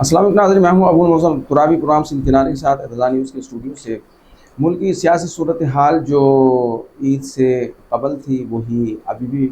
अस्सलाम वालेकुम नाज़रीन, मैं हूं अबुल मोहसन तुराबी प्रोग्राम सिंध किनारे के साथ इत्तेज़ा न्यूज़ के स्टूडियो से। मुल्क की सियासी सूरत हाल जो ईद से कबल थी वही अभी भी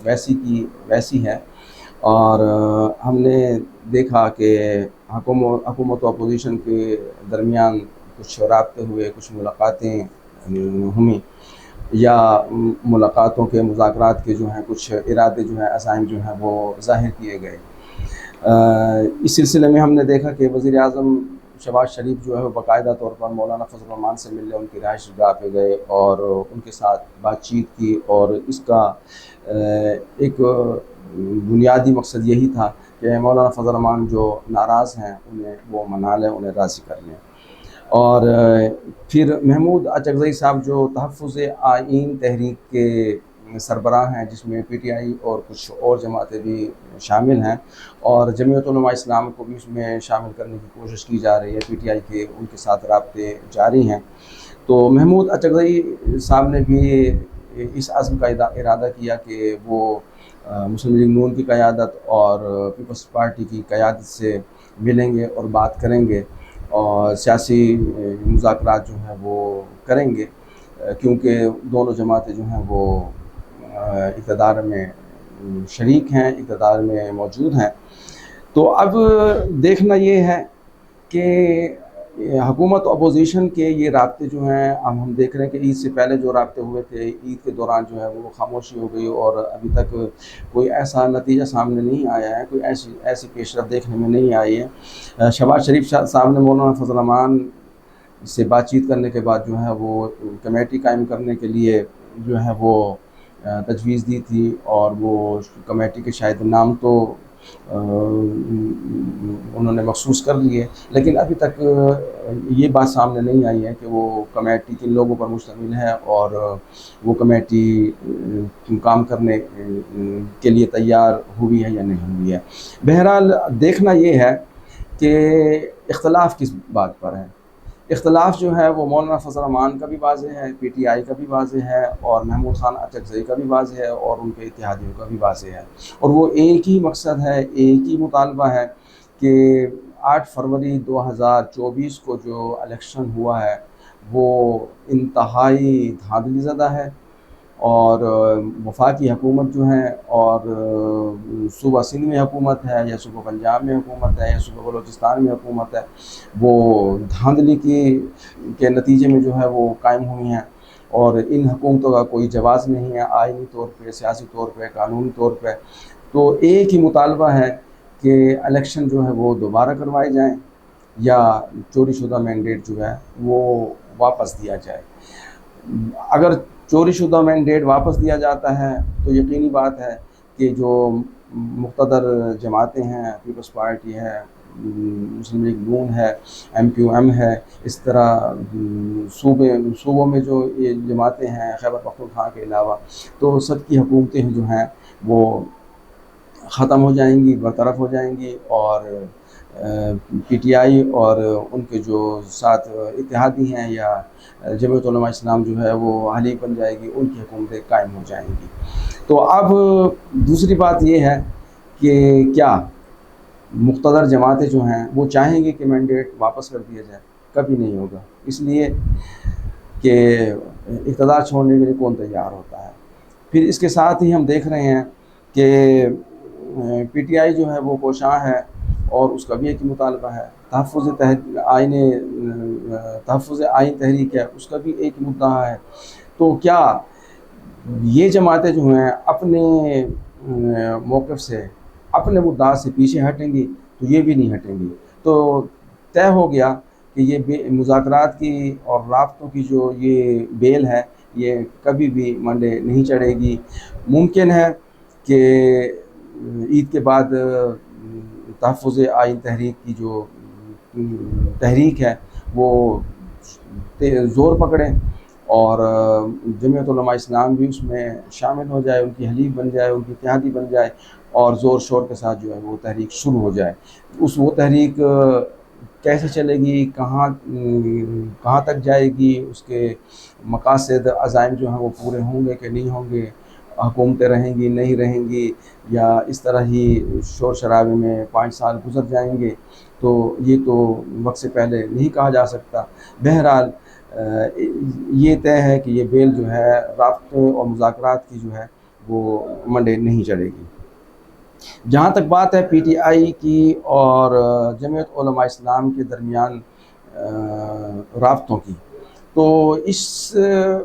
वैसी की वैसी है। और हमने देखा कि हुकूमत और अपोजिशन के दरमियान कुछ राब्ते हुए, कुछ मुलाकातें हुई या मुलाकातों के मुज़ाकरात के जो हैं कुछ इरादे जो हैं अज़ाइम जो हैं वो ज़ाहिर किए गए। इस सिलसिले में हमने देखा कि वज़ीर आज़म शहबाज शरीफ जो है वो बाकायदा तौर पर मौलाना फजल रहमान से मिलने उनकी रिहाइशगाह पे गए और उनके साथ बातचीत की। और इसका एक बुनियादी मकसद यही था कि मौलाना फजल रहमान जो नाराज़ हैं उन्हें वो मना लें, उन्हें राज़ी कर लें। और फिर महमूद अचकज़ई साहब जो तहफ़्फ़ुज़ आइन तहरीक के सरबराह हैं, जिसमें पीटीआई और कुछ और जमातें भी शामिल हैं और जमीयत उलमा इस्लाम को भी उसमें शामिल करने की कोशिश की जा रही है, पीटीआई के उनके साथ राब्ते जारी हैं। तो महमूद अचकज़ई साहब ने भी इस अज़्म का इरादा किया कि वो मुस्लिम लीग नून की क़यादत और पीपल्स पार्टी की क़यादत से मिलेंगे और बात करेंगे और सियासी मुज़ाकरात जो हैं वो करेंगे, क्योंकि दोनों जमातें जो हैं वो इक़्तिदार में शरीक हैं, इक़्तिदार में मौजूद हैं। तो अब देखना ये है कि हुकूमत अपोजिशन के ये राब्ते जो हैं, अब हम देख रहे हैं कि ईद से पहले जो राब्ते हुए थे, ईद के दौरान जो है वो खामोशी हो गई और अभी तक कोई ऐसा नतीजा सामने नहीं आया है, कोई ऐसी ऐसी पेशरफ देखने में नहीं आई है। शहबाज शरीफ साहब ने मौलाना फजल रहमान से बातचीत करने के बाद जो है वो कमेटी कायम करने के लिए जो है वो तजवीज़ दी थी और वो कमेटी के शायद नाम तो उन्होंने मखसूस कर लिए, लेकिन अभी तक ये बात सामने नहीं आई है कि वो कमेटी किन लोगों पर मुश्तमिल है और वो कमेटी काम करने के लिए तैयार हुई है या नहीं हुई है। बहरहाल देखना ये है कि इख्तलाफ किस बात पर है। इख्तलाफ जो है वो मौलाना फजल रहमान का भी वाज़ेह है, पीटीआई का भी वाज़ेह है और महमूद खान अचकज़ई का भी वाज़ेह है और उनके इत्तेहादियों का भी वाज़ेह है। और वो एक ही मकसद है, एक ही मुतालबा है कि 8 फरवरी 2024 को जो इलेक्शन हुआ है वो इंतहाई धांधलीज़दा है और वफाकी हुकूमत जो है और सूबा सिंध में हुकूमत है या सूबा पंजाब में हुकूमत है या सूबा बलोचिस्तान में हुकूमत है, वो धांधली के नतीजे में जो है वो कायम हुई हैं और इन हुकूमतों का कोई जवाज़ नहीं है आइनी तौर पे, सियासी तौर पे, कानूनी तौर पे। तो एक ही मुतालबा है कि इलेक्शन जो है वो दोबारा करवाए जाएँ या चोरी शुदा मैंडेट जो है वो वापस दिया जाए। अगर चोरी शुदा मैंडेट वापस दिया जाता है तो यकीनी बात है कि जो मुक़्तदर जमातें हैं, पीपल्स पार्टी है, मुस्लिम लीग नून है, एमक्यूएम है, इस तरह सूबों में जो ये जमातें हैं खैबर पख्तूनख्वा के अलावा, तो सब की हुकूमतें जो हैं वो ख़त्म हो जाएंगी, बरतरफ हो जाएंगी और पीटीआई और उनके जो साथ इत्तेहादी हैं या जमीयत उलमा इस्लाम जो है वो हलीफ बन जाएगी, उनकी हुकूमतें कायम हो जाएंगी। तो अब दूसरी बात ये है कि क्या मुक़्तदर जमातें जो हैं वो चाहेंगी कि मैंडेट वापस कर दिया जाए? कभी नहीं होगा, इसलिए कि इक़्तिदार छोड़ने के लिए कौन तैयार होता है। फिर इसके साथ ही हम देख रहे हैं कि पीटीआई जो है वो कोशां है और उसका भी एक ही मुतालबा है, तहफ़्फ़ुज़ आइन तहरीक है, उसका भी एक ही मुद्दा है। तो क्या ये जमातें जो हैं अपने मौक़िफ़ से, अपने मुद्दा से पीछे हटेंगी? तो ये भी नहीं हटेंगी। तो तय हो गया कि ये मुज़ाकरात की और राब्तों की जो ये बेल है ये कभी भी मंडे नहीं चढ़ेगी। मुमकिन है कि ईद के बाद तहफ़्फ़ुज़ आइन तहरीक की जो तहरीक है वो ज़ोर पकड़े और जमीयत उलमा इस्लाम भी उसमें शामिल हो जाए, उनकी हलीफ बन जाए, उनकी इत्तेहादी बन जाए और ज़ोर शोर के साथ जो है वो तहरीक शुरू हो जाए। वो तहरीक कैसे चलेगी, कहाँ तक जाएगी, उसके मकासद अज़ाइम जो हैं वो पूरे होंगे कि नहीं होंगे, हुकूमतें रहेंगी नहीं रहेंगी, या इस तरह ही शोर शराबे में 5 साल गुजर जाएंगे, तो ये तो वक्त से पहले नहीं कहा जा सकता। बहरहाल ये तय है कि ये बेल जो है राब्ते और मुज़ाकरात की जो है वो मंडे नहीं चढ़ेगी। जहाँ तक बात है पीटीआई की और जमीयत उलमा इस्लाम के दरमियान राब्तों की, तो इस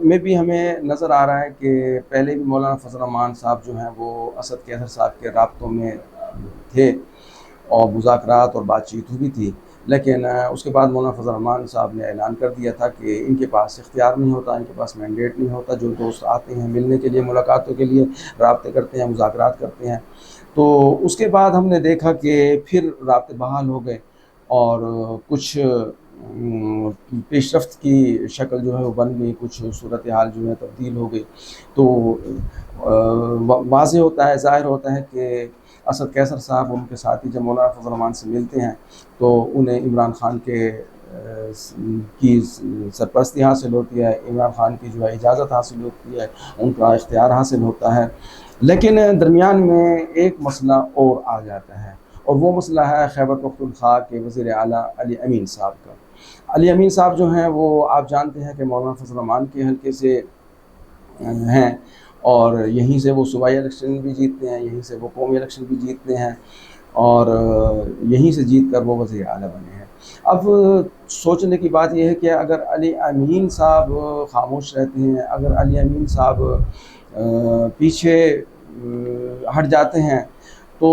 में भी हमें नज़र आ रहा है कि पहले भी मौलाना फजल रहमान साहब जो हैं वो असद कैसर साहब के राब्तों में थे और मुज़ाकरात और बातचीत हुई थी, लेकिन उसके बाद मौलाना फजल रहमान साहब ने ऐलान कर दिया था कि इनके पास इख्तियार नहीं होता, इनके पास मैंडेट नहीं होता। जो दोस्त आते हैं मिलने के लिए, मुलाकातों के लिए, राब्ते करते हैं, मुज़ाकरात करते हैं, तो उसके बाद हमने देखा कि फिर राब्ते बहाल हो गए और कुछ पेशरफ्त की शक्ल जो है वो बन गई, कुछ सूरत हाल जो है तब्दील हो गई। तो वाज़ेह होता है, ज़ाहिर होता है कि असद कैसर साहब उनके साथी जब मौलाना फजल रहमान से मिलते हैं तो उन्हें इमरान खान के की सरपरस्ती हासिल होती है, इमरान खान की जो है इजाज़त हासिल होती है, उनका इख्तियार हासिल होता है। लेकिन दरमियान में एक मसला और आ जाता है, और वो मसला है खैबर पख्तूनख्वा के वज़ीर आला अली अमीन साहब का। अली अमीन साहब जो हैं वो आप जानते हैं कि मौलाना फजल रहमान के हल्के से हैं, और यहीं से वो सूबाई इलेक्शन भी जीतते हैं, यहीं से वो कौमी इलेक्शन भी जीतते हैं, और यहीं से जीत कर वो वज़ीर आला बने हैं। अब सोचने की बात यह है कि अगर अली अमीन साहब खामोश रहते हैं, अगर अली अमीन साहब पीछे हट जाते हैं, तो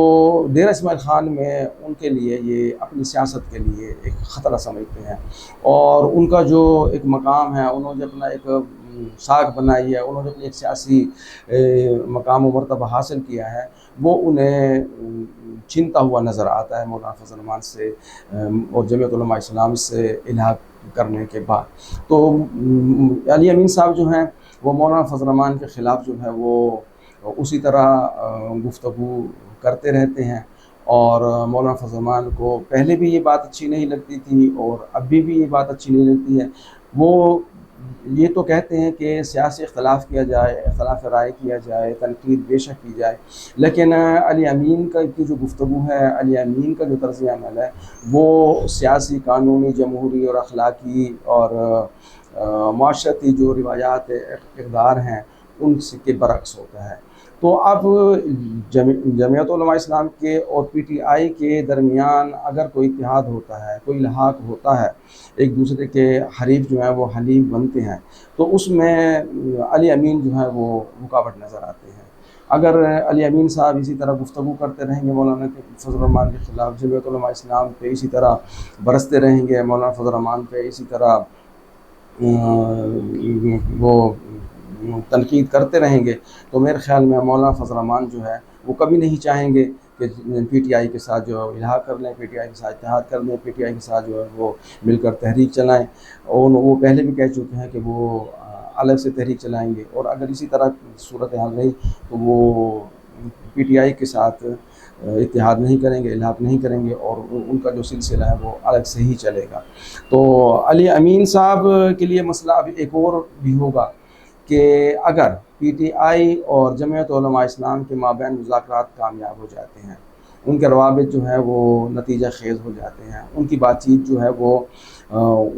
डेरा इस्माइल ख़ान में उनके लिए ये अपनी सियासत के लिए एक ख़तरा समझते हैं, और उनका जो एक मकाम है, उन्होंने अपना एक साख बनाई है, उन्होंने अपनी एक सियासी मकाम व मर्तबा हासिल किया है, वो उन्हें छीनता हुआ नज़र आता है मौलाना फजल रहमान से और जमीयत उलमा इस्लाम से इल्हाक़ करने के बाद। तो अली अमीन साहब जो हैं वो मौलाना फजल रहमान के ख़िलाफ़ जो है वो उसी तरह गुफ्तगू करते रहते हैं, और मौलाना फजल रहमान को पहले भी ये बात अच्छी नहीं लगती थी और अभी भी ये बात अच्छी नहीं लगती है। वो ये तो कहते हैं कि सियासी इख्तलाफ किया जाए, इख्तलाफ राय किया जाए, तनकीद बेशक की जाए, लेकिन अली अमीन का की जो गुफ्तगू है, अली अमीन का जो तर्ज़ अमल है, वो सियासी, कानूनी, जमहूरी और अखलाकी और माशरती जो रिवायात इक़दार हैं उनके बरक्स होता है। तो अब जमीयत उलमा इस्लाम के और पीटीआई के दरमियान अगर कोई इत्तेहाद होता है, कोई इल्हाक़ होता है, एक दूसरे के हरीफ जो हैं वो हलीफ बनते हैं, तो उसमें अली अमीन जो है वो रुकावट नज़र आते हैं। अगर अली अमीन साहब इसी तरह गुफ्तगू करते रहेंगे मौलाना फजल रहमान के ख़िलाफ़, जमीयत उलमा इस्लाम पे इसी तरह बरसते रहेंगे, मौलाना फजल रहमान पे इसी तरह वो तनकीद करते रहेंगे, तो मेरे ख़्याल में मौलाना फजल रहमान जो है वो कभी नहीं चाहेंगे कि पीटीआई के साथ जो है इल्हाक़ कर लें, पीटीआई के साथ इत्तेहाद कर लें, पीटीआई के साथ जो है वो मिलकर तहरीक चलाएँ। और वो पहले भी कह चुके हैं कि वो अलग से तहरीक चलाएँगे, और अगर इसी तरह सूरत हाल रही तो वो पीटीआई के साथ इत्तेहाद नहीं करेंगे, इल्हाक़ नहीं करेंगे, और उनका जो सिलसिला है वो अलग से ही चलेगा। तो अली अमीन साहब के लिए मसला अभी एक और भी होगा कि अगर पीटीआई और जमीयत उलमा इस्लाम के माबैन मुज़ाकरात कामयाब हो जाते हैं, उनके रवाबित जो है वो नतीजा खेज़ हो जाते हैं, उनकी बातचीत जो है वो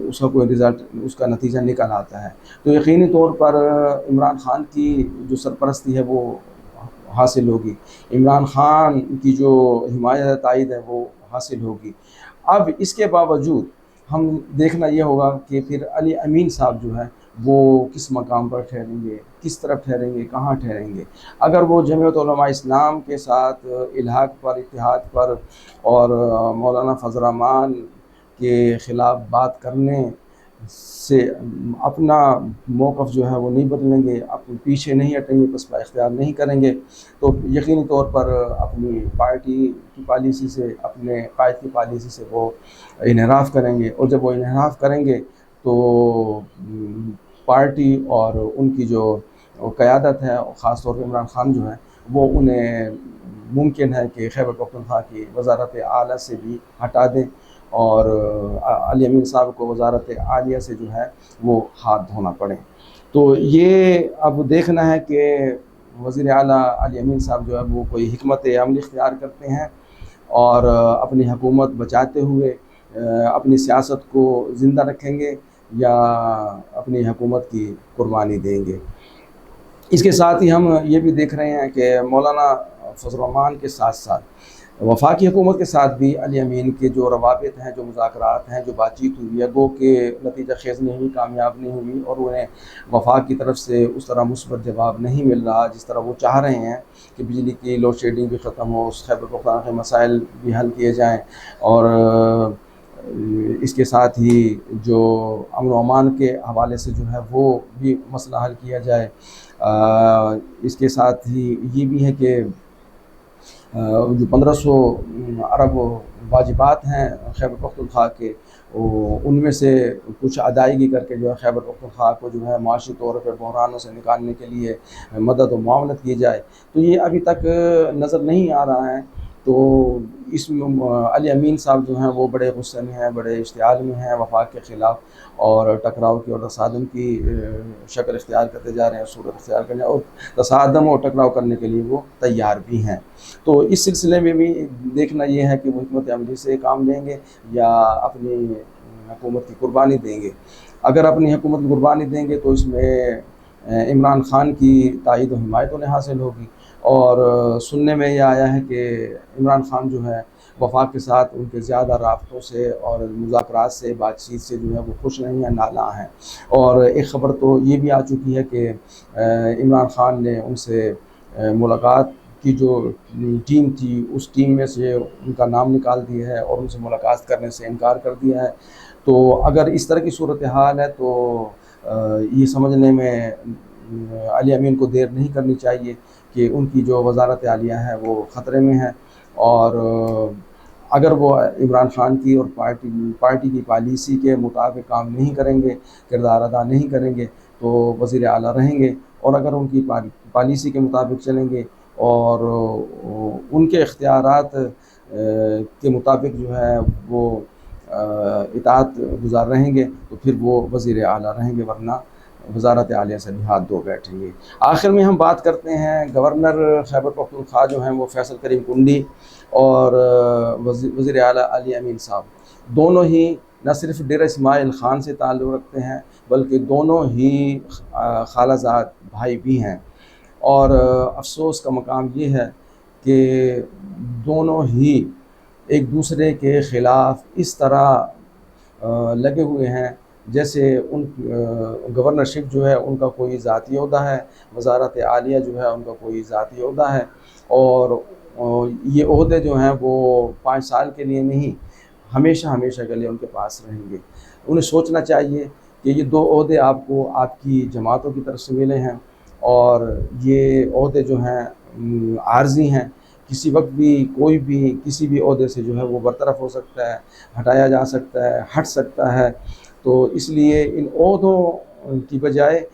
उसका कोई रिज़ल्ट, उसका नतीजा निकल आता है, तो यकीनी तौर पर इमरान खान की जो सरपरस्ती है वो हासिल होगी, इमरान खान की जो हिमायत तायद है वो हासिल होगी। अब इसके बावजूद हम देखना ये होगा कि फिर अली अमीन साहब जो है वो किस मकाम पर ठहरेंगे, किस तरफ ठहरेंगे, कहाँ ठहरेंगे। अगर वो जमीयत उलमा इस्लाम के साथ इल्हाक़ पर, इत्तेहाद पर और मौलाना फजल रहमान के ख़िलाफ़ बात करने से अपना मौक़िफ़ जो है वो नहीं बदलेंगे, अपने पीछे नहीं हटेंगे, फैसला इख्तियार नहीं करेंगे, तो यकीनी तौर पर अपनी पार्टी की पॉलिसी से, अपने कायद की पॉलिसी से वो इन्हिराफ़ करेंगे, और जब वो इन्हिराफ़ करेंगे तो पार्टी और उनकी जो क़यादत है, ख़ास तौर पर इमरान खान जो है वो उन्हें मुमकिन है कि खैबर पख्तूनख्वा की वज़ारत आला से भी हटा दें, और अली अमीन साहब को वज़ारत आलिया से जो है वो हाथ धोना पड़े। तो ये अब देखना है कि वज़ीर आला अली अमीन साहब जो है वो कोई हिकमत अमली इख्तियार करते हैं और अपनी हुकूमत बचाते हुए अपनी सियासत को ज़िंदा रखेंगे या अपनी हुकूमत की कुर्बानी देंगे। इसके साथ ही हम ये भी देख रहे हैं कि मौलाना फजल रहमान के साथ साथ वफाकी हुकूमत के साथ भी अली अमीन के जो रवाबित हैं, जो मुज़ाकरात हैं, जो बातचीत हुई है, गो के नतीजा खेज़ नहीं हुई, कामयाब नहीं हुई और उन्हें वफाक की तरफ से उस तरह मुस्बत जवाब नहीं मिल रहा जिस तरह वो चाह रहे हैं कि बिजली की लोड शेडिंग भी ख़त्म हो, खैबर पख्तूनख्वा के मसाइल भी हल किए जाएँ और इसके साथ ही जो अमन व अमान के हवाले से जो है वो भी मसला हल किया जाए। इसके साथ ही ये भी है कि जो 1500 अरब वाजिबात हैं खैबर पख्तूनख्वा के, उनमें से कुछ अदायगी करके जो है खैबर पख्तूनख्वा को जो है माशी तौर पर बहरानों से निकालने के लिए मदद व मुआवनत की जाए। तो ये अभी तक नज़र नहीं आ रहा है। तो इसमें अली अमीन साहब जो हैं वो बड़े गुस्से में हैं, बड़े इश्तियाल में हैं वफाक के ख़िलाफ़ और टकराव की और तसादम की शक्ल इख्तियार करते जा रहे हैं, सूरत इख्तियार करने और तसादम और टकराव करने के लिए वो तैयार भी हैं। तो इस सिलसिले में भी देखना ये है कि वो हिकमत अमली से काम लेंगे या अपनी हुकूमत की कुर्बानी देंगे। अगर अपनी हुकूमत की कुर्बानी देंगे तो इसमें इमरान ख़ान की तायद व हिमायत उन्हें हासिल होगी और सुनने में ये आया है कि इमरान ख़ान जो है वफाक के साथ उनके ज़्यादा राब्तों से और मुज़ाकरात से, बातचीत से जो है वो खुश नहीं हैं, नाला हैं। और एक ख़बर तो ये भी आ चुकी है कि इमरान ख़ान ने उनसे मुलाकात की जो टीम थी उस टीम में से उनका नाम निकाल दिया है और उनसे मुलाकात करने से इनकार कर दिया है। तो अगर इस तरह की सूरत हाल है तो ये समझने में अली अमीन को देर नहीं करनी चाहिए कि उनकी जो वज़ारत आलिया है वो ख़तरे में है और अगर वो इमरान ख़ान की और पार्टी की पॉलिसी के मुताबिक काम नहीं करेंगे, किरदार अदा नहीं करेंगे तो वज़ीर आला रहेंगे और अगर उनकी पॉलिसी के मुताबिक चलेंगे और उनके इख्तियारात के मुताबिक जो है वो इताअत गुज़ार रहेंगे तो फिर वो वज़ीर आला रहेंगे, वरना वज़ारत आलिया से भी हाथ धो बैठेंगे। आखिर में हम बात करते हैं गवर्नर खैबर पख्तूनख्वा जो हैं वो फैसल करीम कुंडी और वज़ीर आला अली अमीन साहब, दोनों ही न सिर्फ डेरा इस्माइल ख़ान से ताल्लुक़ रखते हैं बल्कि दोनों ही खालाजाद भाई भी हैं। और अफसोस का मकाम ये है कि दोनों ही एक दूसरे के ख़िलाफ़ इस तरह लगे हुए हैं जैसे उन गवर्नरशिप जो है उनका कोई ज़ाती ओहदा है, वज़ारत आलिया जो है उनका कोई ज़ाती ओहदा है और ये ओहदे जो हैं वो 5 साल के लिए नहीं, हमेशा हमेशा के लिए उनके पास रहेंगे। उन्हें सोचना चाहिए कि ये 2 ओहदे आपको आपकी जमातों की तरफ से मिले हैं और ये ओहदे जो हैं आर्ज़ी हैं, किसी वक्त भी कोई भी किसी भी ओहदे से जो है वो बरतरफ हो सकता है, हटाया जा सकता है, हट सकता है। तो इसलिए इन ओहदों की बजाय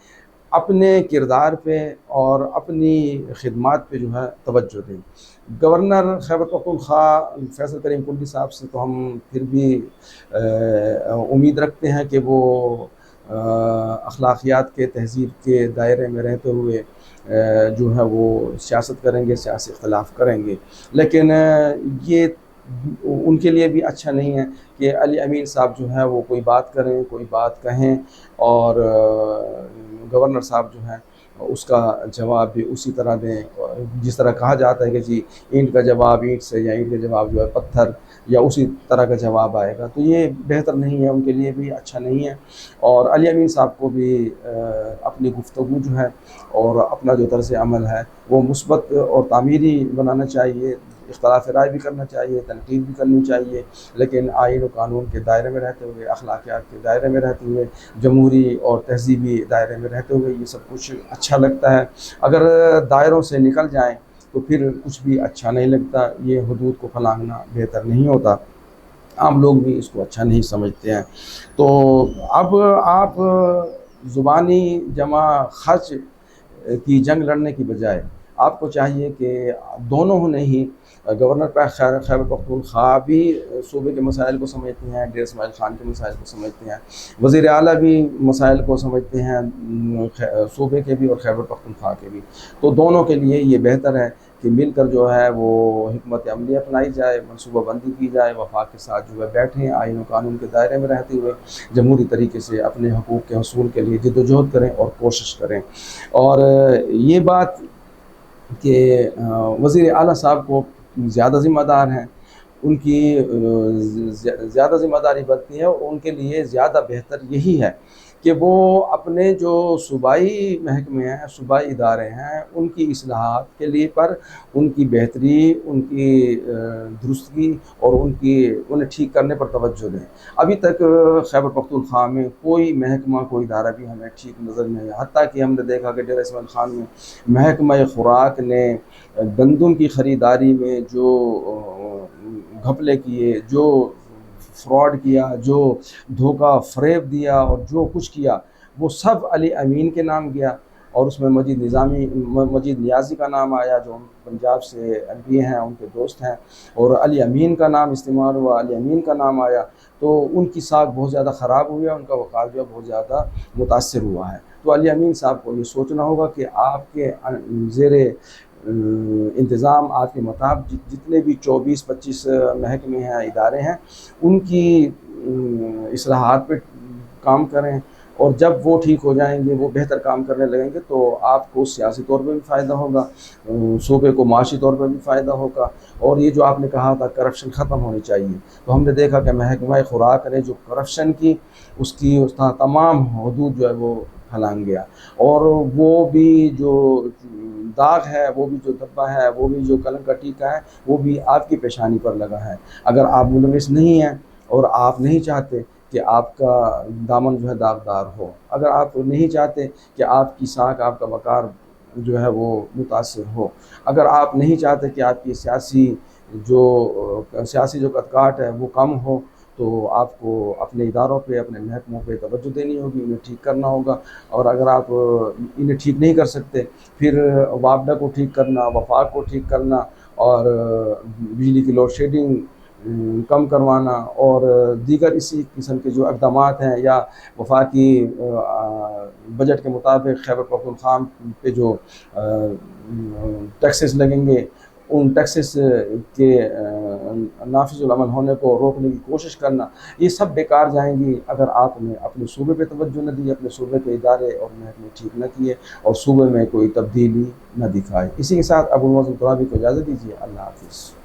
अपने किरदार पे और अपनी खिदमात पे जो है तवज्जो दें। गवर्नर खैबर पख्तूनख्वा फैसल करीम कुंडी साहब से तो हम फिर भी उम्मीद रखते हैं कि वो अखलाकियात के तहज़ीब के दायरे में रहते हुए जो है वो सियासत करेंगे, सियासी इख्तिलाफ़ करेंगे। लेकिन ये उनके लिए भी अच्छा नहीं है कि अली अमीन साहब जो है वो कोई बात करें, कोई बात कहें और गवर्नर साहब जो हैं उसका जवाब भी उसी तरह दें जिस तरह कहा जाता है कि जी ईंट का जवाब ईंट से या ईंट का जवाब जो है पत्थर या उसी तरह का जवाब आएगा। तो ये बेहतर नहीं है, उनके लिए भी अच्छा नहीं है। और अली अमीन साहब को भी अपनी गुफ्तगू जो है और अपना जो तर्ज़ अमल है वो मुस्बत और तामीरी बनाना चाहिए, इख्तिलाफ़ राय भी करना चाहिए, तनकीद भी करनी चाहिए, लेकिन आईन और कानून के दायरे में रहते हुए, अखलाकियात के दायरे में रहते हुए, जमहूरी और तहज़ीबी दायरे में रहते हुए ये सब कुछ अच्छा लगता है। अगर दायरों से निकल जाएँ तो फिर कुछ भी अच्छा नहीं लगता। ये हुदूद को फलांगना बेहतर नहीं होता, आम लोग भी इसको अच्छा नहीं समझते हैं। तो अब आप ज़ुबानी जमा खर्च की जंग लड़ने की बजाय आपको चाहिए कि दोनों ने ही गवर्नर खैबर पख्तूनख्वा भी सूबे के मसाइल को समझते हैं, डेर इस्माइल ख़ान के मसाइल को समझते हैं, वज़ीर आला भी मसाइल को समझते हैं सूबे के भी और खैबर पख्तूनख्वा के भी। तो दोनों के लिए ये बेहतर है कि मिलकर जो है वो हिकमत अमली अपनाई जाए, मनसूबाबंदी की जाए, वफाक के साथ जो है बैठें, आईन और कानून के दायरे में रहते हुए जमहूरी तरीके से अपने हकूक़ के हसूल के लिए जद्दोजहद करें और कोशिश करें। और ये बात कि वज़ीर आला साहब को ज़्यादा ज़िम्मेदार हैं, उनकी ज़्यादा ज़िम्मेदारी बनती है, और उनके लिए ज़्यादा बेहतर यही है कि वो अपने जो सूबाई महकमे हैं, सूबाई इदारे हैं, उनकी इस्लाहात के लिए पर उनकी बेहतरी, उनकी दुरुस्तगी और उन्हें ठीक करने पर तवज्जो दें। अभी तक खैबर पख्तूनख्वा में कोई महकमा, कोई इदारा भी हमें ठीक नज़र नहीं आया। हत्ता कि हमने देखा कि डेरा इस्माइल ख़ान में महकमा खुराक ने गंदम की ख़रीदारी में जो घपले किए, जो फ्रॉड किया, जो धोखा फ़रेब दिया और जो कुछ किया, वो सब अली अमीन के नाम गया। और उसमें मजीद नियाज़ी का नाम आया, जो पंजाब से एमपी हैं, उनके दोस्त हैं, और अली अमीन का नाम इस्तेमाल हुआ, अली अमीन का नाम आया। तो उनकी साख बहुत ज़्यादा ख़राब हुई है, उनका वक़ार जो है बहुत ज़्यादा मुतासर हुआ है। तो अली अमीन साहब को ये सोचना होगा कि आपके ज़ेरे इंतज़ाम, आपके मुताबिक जितने भी 24-25 महकमे हैं, इदारे हैं, उनकी इस्लाहात पे काम करें, और जब वो ठीक हो जाएंगे, वो बेहतर काम करने लगेंगे, तो आपको सियासी तौर पे भी फ़ायदा होगा, सूबे को माशी तौर पे भी फ़ायदा होगा। और ये जो आपने कहा था करप्शन ख़त्म होनी चाहिए, तो हमने देखा कि महकमा खुराक ने जो करप्शन की उसका तमाम हदूद जो है वो फैलान गया, और वो भी जो दाग है, वो भी जो धब्बा है, वो भी जो कलंक का टीका है, वो भी आपकी पेशानी पर लगा है। अगर आप मुलविस नहीं हैं और आप नहीं चाहते कि आपका दामन जो है दागदार हो, अगर आप नहीं चाहते कि आपकी साख, आपका वक़ार जो है वो मुतासिर हो, अगर आप नहीं चाहते कि आपकी सियासी जो कतकाट है वो कम हो, तो आपको अपने इदारों पे, अपने महकमों पे तवज्जो देनी होगी, उन्हें ठीक करना होगा। और अगर आप इन्हें ठीक नहीं कर सकते, फिर वापडा को ठीक करना, वफाक को ठीक करना, और बिजली की लोड शेडिंग कम करवाना, और दीगर इसी किस्म के जो इक़दामात हैं, या वफाकी बजट के मुताबिक खैबर पख्तूनख्वा पे जो टैक्सेस लगेंगे, उन टैक्सेस के नाफिज़ुल अमल होने को रोकने की कोशिश करना, ये सब बेकार जाएंगी अगर आपने अपने सूबे पे तवज्जो न दी, अपने सूबे के इदारे और महकमे ठीक न किए, और सूबे में कोई तब्दीली न दिखाए। इसी के साथ अबुल मज़ीद तुराबी को इजाज़त दीजिए। अल्लाह हाफ़िज़।